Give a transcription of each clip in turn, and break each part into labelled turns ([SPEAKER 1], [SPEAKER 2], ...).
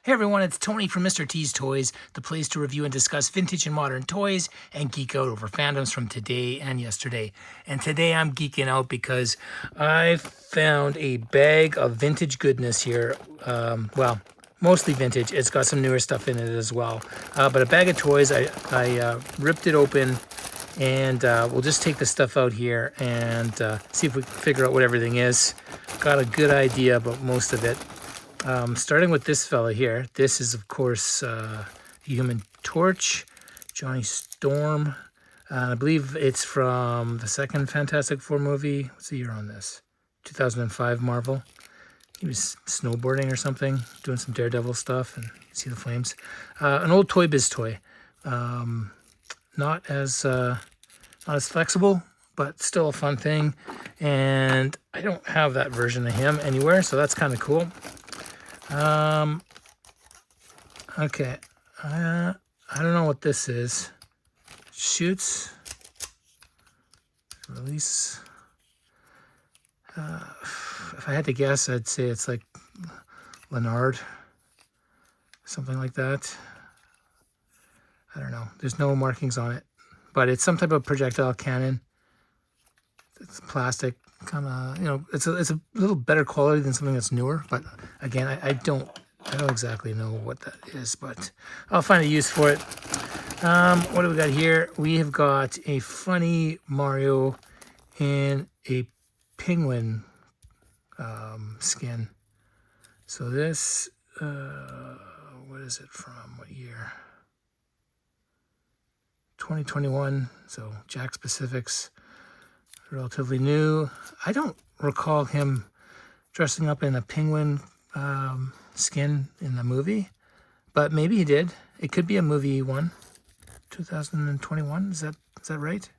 [SPEAKER 1] Hey everyone, it's Tony from Mr. T's Toys, the place to review and discuss vintage and modern toys and geek out over fandoms from today and yesterday. And today I'm geeking out because I found a bag of vintage goodness here. Well, mostly vintage. It's got some newer stuff in it as well. But a bag of toys, I ripped it open and we'll just take the stuff out here and see if we can figure out what everything is. Got a good idea about most of it. Starting with this fella here. This is, of course, Human Torch, Johnny Storm. I believe it's from the second Fantastic Four movie. What's the year on this? 2005 Marvel. He was snowboarding or something, doing some Daredevil stuff, and you see the flames. An old Toy Biz toy. Not as flexible, but still a fun thing. And I don't have that version of him anywhere, so that's kind of cool. Okay, I don't know what this is. Shoots, release. If I had to guess, I'd say it's like Leonard, something like that. I don't know. There's no markings on it, but it's some type of projectile cannon. It's plastic, kind of, you know, it's a little better quality than something that's newer. But again, I don't exactly know what that is, but I'll find a use for it. What do we got here? We have got a funny Mario and a penguin skin. So this, what is it from? What year? 2021. So Jack Specifics. Relatively new. I don't recall him dressing up in a penguin skin in the movie, but maybe he did. It could be a movie one. 2021. Is that right?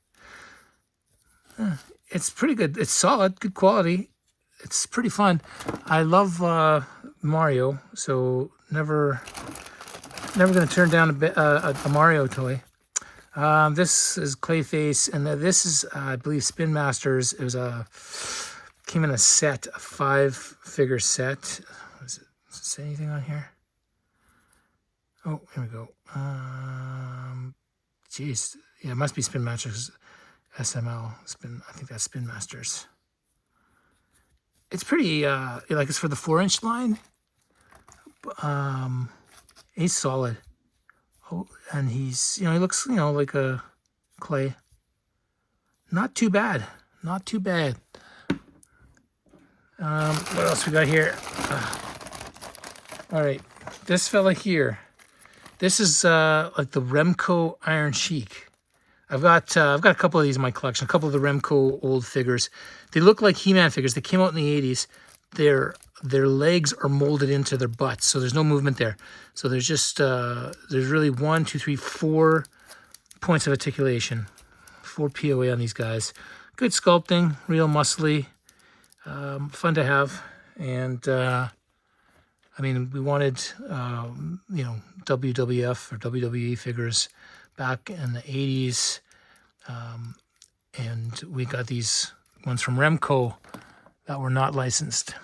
[SPEAKER 1] It's pretty good. It's solid, good quality. It's pretty fun. I love Mario, so never going to turn down a Mario toy. This is Clayface, and this is, I believe, Spin Masters. It was came in a set, a 5-figure set. Does it say anything on here? Oh, here we go. Geez, yeah, it must be Spin Masters, SML. I think that's Spin Masters. It's pretty, like it's for the 4-inch line. He's solid. Oh, and he's, he looks, like a clay. Not too bad. Not too bad. What else we got here? All right, this fella here. This is like the Remco Iron Sheik. I've got a couple of these in my collection. A couple of the Remco old figures. They look like He-Man figures. They came out in the 80s. Their legs are molded into their butts, so there's no movement there. So there's just there's really 1, 2, 3, 4 points of articulation, 4 POA on these guys. Good sculpting, real muscly, fun to have. And I mean, we wanted WWF or WWE figures back in the 80s, and we got these ones from Remco that were not licensed.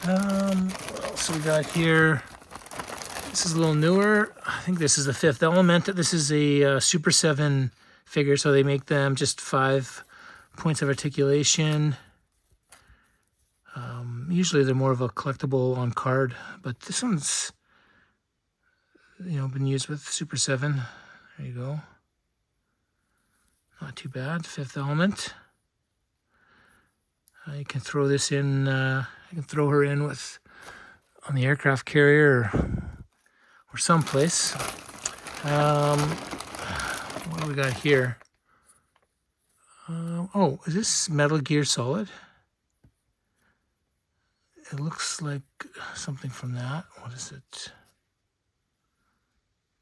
[SPEAKER 1] What else we got here? This is a little newer. I think this is the Fifth Element. This is a Super 7 figure, so they make them just 5 points of articulation. Usually they're more of a collectible on card, but this one's, been used with Super 7. There you go. Not too bad. Fifth Element. You can throw this in, I can throw her in on the aircraft carrier or someplace. What do we got here? Oh, is this Metal Gear Solid? It looks like something from that. What is it?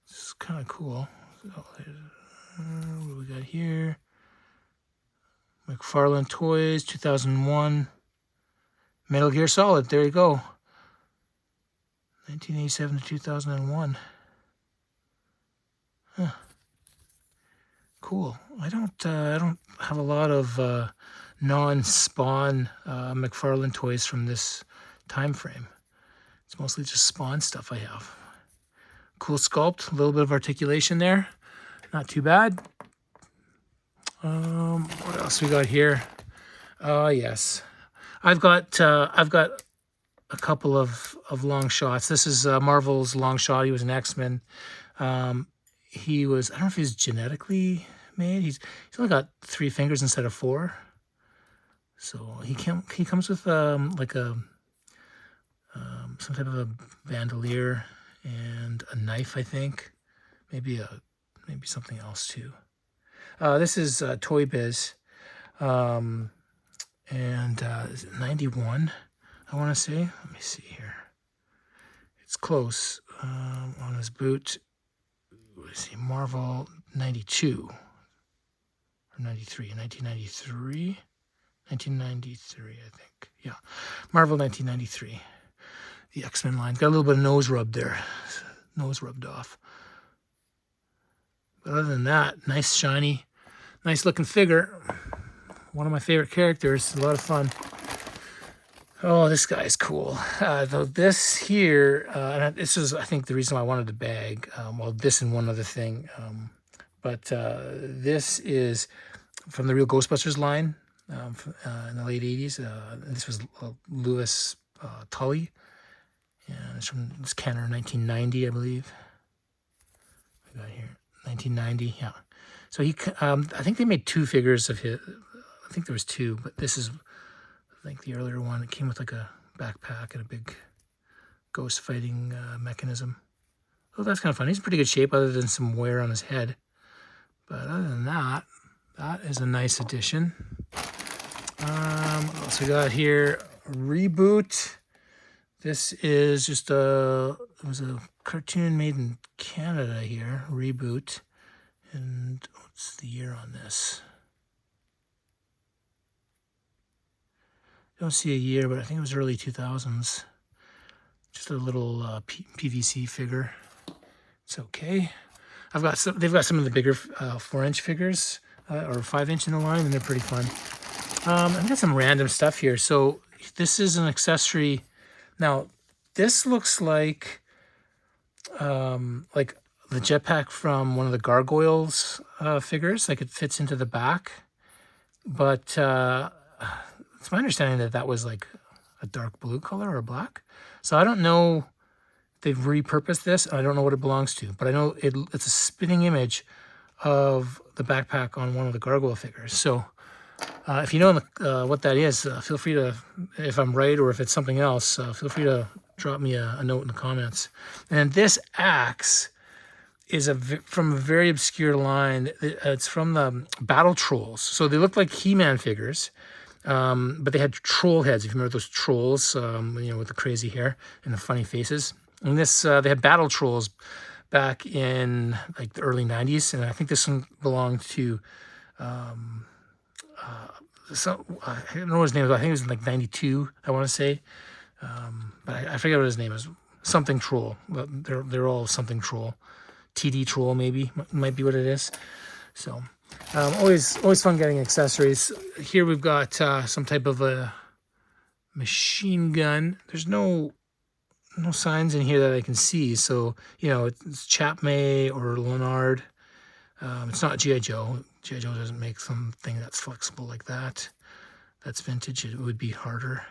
[SPEAKER 1] It's kind of cool. What do we got here? McFarlane Toys, 2001. Metal Gear Solid, there you go. 1987 to 2001. Huh. Cool. I don't have a lot of non-Spawn McFarlane toys from this time frame. It's mostly just Spawn stuff I have. Cool sculpt, a little bit of articulation there. Not too bad. What else we got here? Oh yes, I've got a couple of long shots. This is Marvel's long shot. He was an X-Men. He was, I don't know if he's genetically made. He's only got 3 fingers instead of 4. So he comes with like a some type of a bandolier and a knife, I think. Maybe something else too. This is Toy Biz, and is it 91? I want to say. Let me see here. It's close. On his boot, what is he? Marvel 92 or 93? 1993. 1993, I think. Yeah, Marvel 1993. The X-Men line. Got a little bit of nose rub there. Nose rubbed off. But other than that, nice, shiny, nice looking figure. One of my favorite characters. A lot of fun. Oh, this guy's cool. Though this here, and this is, I think, the reason why I wanted the bag. Well, this and one other thing. But this is from the Real Ghostbusters line in the late 80s. This was Louis Tully. And it's Kenner, 1990, I believe. I got here, 1990, yeah. So he, I think they made 2 figures of his. I think there was 2, but this is, I think, the earlier one. It came with like a backpack and a big ghost fighting mechanism. Oh, that's kind of fun. He's in pretty good shape other than some wear on his head. But other than that, that is a nice addition. What else we got here? Reboot. This is just it was a cartoon made in Canada here, Reboot. And what's the year on this? Don't see a year, but I think it was early 2000s. Just a little PVC figure. It's okay. I've got some. They've got some of the bigger 4-inch figures or 5-inch in the line, and they're pretty fun. I've got some random stuff here. So this is an accessory. Now this looks like the jetpack from one of the Gargoyles figures. Like it fits into the back, but it's my understanding that that was like a dark blue color or black. So I don't know. They've repurposed this. I don't know what it belongs to, but I know it's a spitting image of the backpack on one of the Gargoyle figures. So if you know what that is, feel free to, if I'm right or if it's something else, feel free to drop me a note in the comments. And this axe is from a very obscure line. It's from the Battle Trolls. So they look like He-Man figures, but they had troll heads. If you remember those trolls, with the crazy hair and the funny faces. And this, they had Battle Trolls back in like the early 90s. And I think this one belonged to, I don't know what his name was. I think it was in like 92, I want to say. But I forget what his name is. Something Troll. They're all something Troll. TD Troll maybe, might be what it is. So always fun getting accessories. Here we've got some type of a machine gun. There's no signs in here that I can see. So, it's Chapmay or Leonard. It's not G.I. Joe. G.I. Joe doesn't make something that's flexible like that. That's vintage. It would be harder.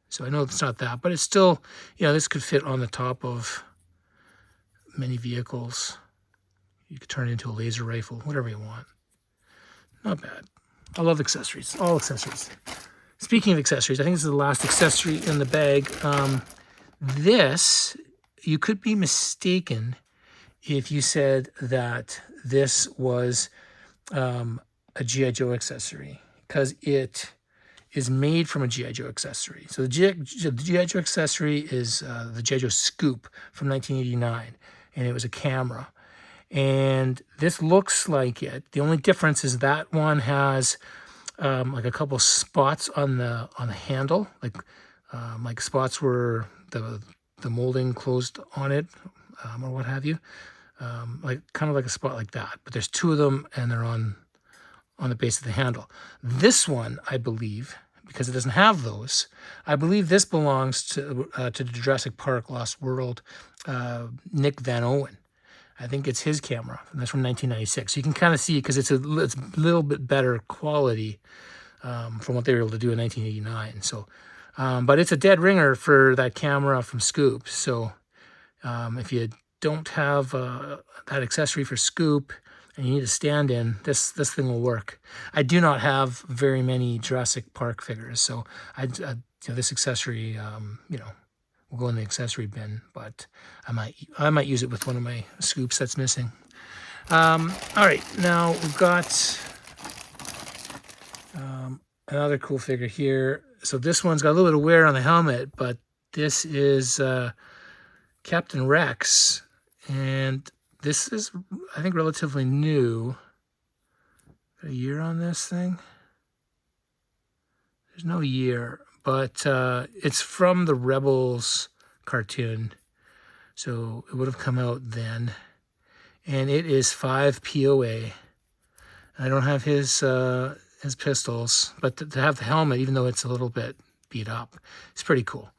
[SPEAKER 1] So I know it's not that, but it's still, this could fit on the top of many vehicles. You could turn it into a laser rifle, whatever you want. Not bad. I love accessories, all accessories. Speaking of accessories, I think this is the last accessory in the bag. This, you could be mistaken if you said that this was a G.I. Joe accessory, because it is made from a G.I. Joe accessory. So the G.I. Joe accessory is the G.I. Joe Scoop from 1989, and it was a camera. And this looks like it. The only difference is that one has like a couple spots on the handle, like spots where the molding closed on it, or what have you, like kind of like a spot like that. But there's 2 of them, and they're on the base of the handle. This one, I believe, because it doesn't have those. I believe this belongs to the Jurassic Park Lost World, Nick Van Owen. I think it's his camera, and that's from 1996. You can kind of see because it's a little bit better quality from what they were able to do in 1989. So, but it's a dead ringer for that camera from Scoop. So, if you don't have that accessory for Scoop and you need a stand-in, this thing will work. I do not have very many Jurassic Park figures, so this accessory, will go in the accessory bin, but I might use it with one of my Scoops that's missing. All right, now we've got another cool figure here. So this one's got a little bit of wear on the helmet, but this is Captain Rex, and this is, I think, relatively new. Got a year on this thing? There's no year, but it's from the Rebels cartoon, so it would have come out then. And it is 5 POA. I don't have his pistols, but to have the helmet, even though it's a little bit beat up, it's pretty cool.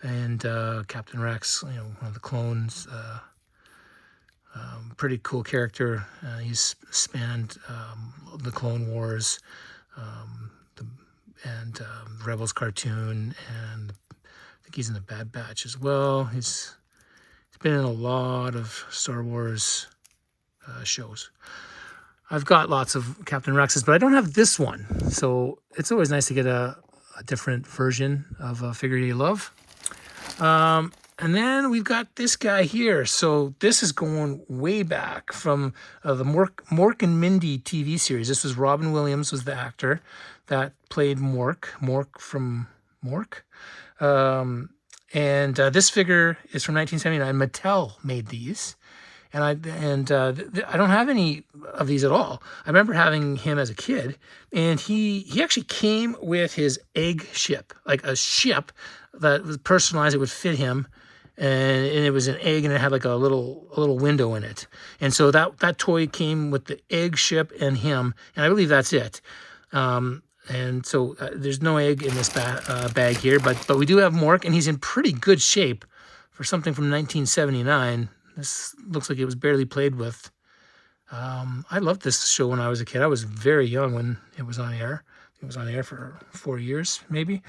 [SPEAKER 1] And Captain Rex, one of the clones, pretty cool character. He's spanned the Clone Wars, the Rebels cartoon, and I think he's in the Bad Batch as well. He's been in a lot of Star Wars shows. I've got lots of Captain Rexes, but I don't have this one. So it's always nice to get a different version of a figure you love. And then we've got this guy here. So this is going way back from the Mork and Mindy TV series. This was Robin Williams was the actor that played Mork. Mork from Mork. And this figure is from 1979. Mattel made these. And I don't have any of these at all. I remember having him as a kid, and he actually came with his egg ship, like a ship that was personalized. It would fit him, and it was an egg, and it had like a little window in it. And so that toy came with the egg ship and him, and I believe that's it. And so there's no egg in this bag here, but we do have Mork, and he's in pretty good shape for something from 1979. This looks like it was barely played with. I loved this show when I was a kid. I was very young when it was on air. It was on air for 4 years, maybe.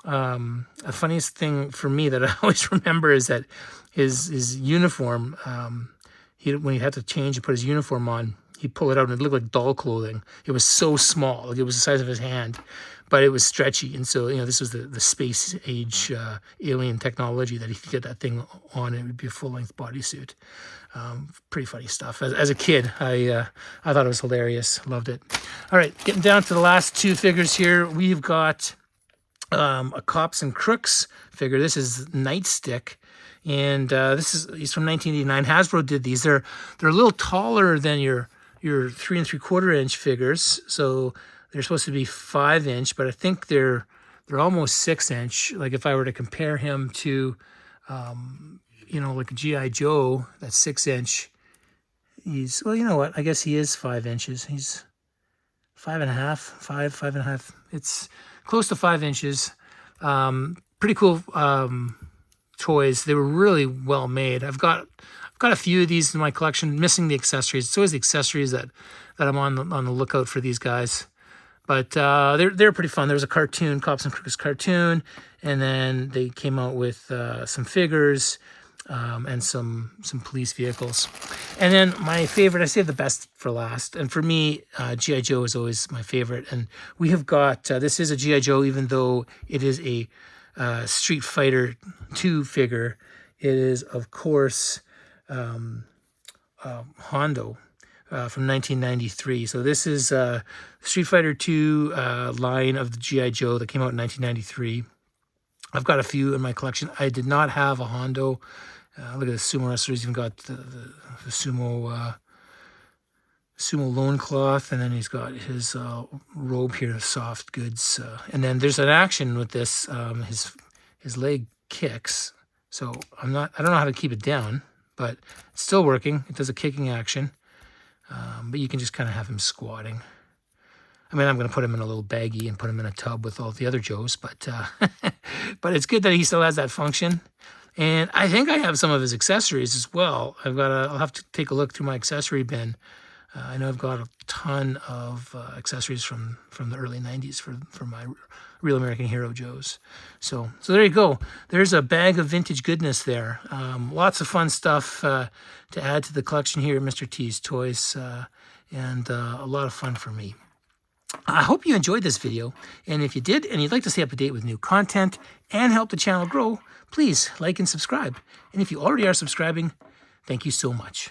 [SPEAKER 1] The funniest thing for me that I always remember is that his uniform, when he had to change and put his uniform on, he'd pull it out and it looked like doll clothing. It was so small, like it was the size of his hand, but it was stretchy. And so, this was the space age alien technology that he could get that thing on. It would be a full-length bodysuit. Pretty funny stuff. As a kid, I thought it was hilarious. Loved it. All right, getting down to the last two figures here. We've got a Cops and Crooks figure. This is Nightstick. And he's from 1989. Hasbro did these. They're a little taller than your 3 3/4 inch figures, so they're supposed to be 5 inch, but I think they're almost 6 inch. Like if I were to compare him to, like a G.I. Joe, that's 6 inch. Well, you know what? I guess he is 5 inches. He's 5.5. It's close to 5 inches. Pretty cool toys. They were really well made. I've got a few of these in my collection, missing the accessories. It's always the accessories that I'm on the lookout for these guys. But they're pretty fun. There was a cartoon, Cops and Crooks cartoon, and then they came out with some figures and some police vehicles. And then my favorite, I saved the best for last. And for me, G.I. Joe is always my favorite. And we have got, this is a G.I. Joe, even though it is a Street Fighter 2 figure. It is, of course, Hondo from 1993. So this is Street Fighter 2 line of the G.I. Joe that came out in 1993. I've got a few in my collection. I did not have a Hondo. Look at the sumo wrestlers. He's even got the sumo loincloth, and then he's got his robe here, soft goods. And then there's an action with this. His leg kicks. So I don't know how to keep it down, but it's still working. It does a kicking action, but you can just kind of have him squatting. I mean, I'm going to put him in a little baggie and put him in a tub with all the other Joes, but but it's good that he still has that function. And I think I have some of his accessories as well. I'll have to take a look through my accessory bin. I know I've got a ton of accessories from the early 90s for my Real American Hero Joes. So there you go. There's a bag of vintage goodness there. Lots of fun stuff to add to the collection here at Mr. T's Toys, and a lot of fun for me. I hope you enjoyed this video, and if you did and you'd like to stay up to date with new content and help the channel grow, please like and subscribe. And if you already are subscribing, thank you so much.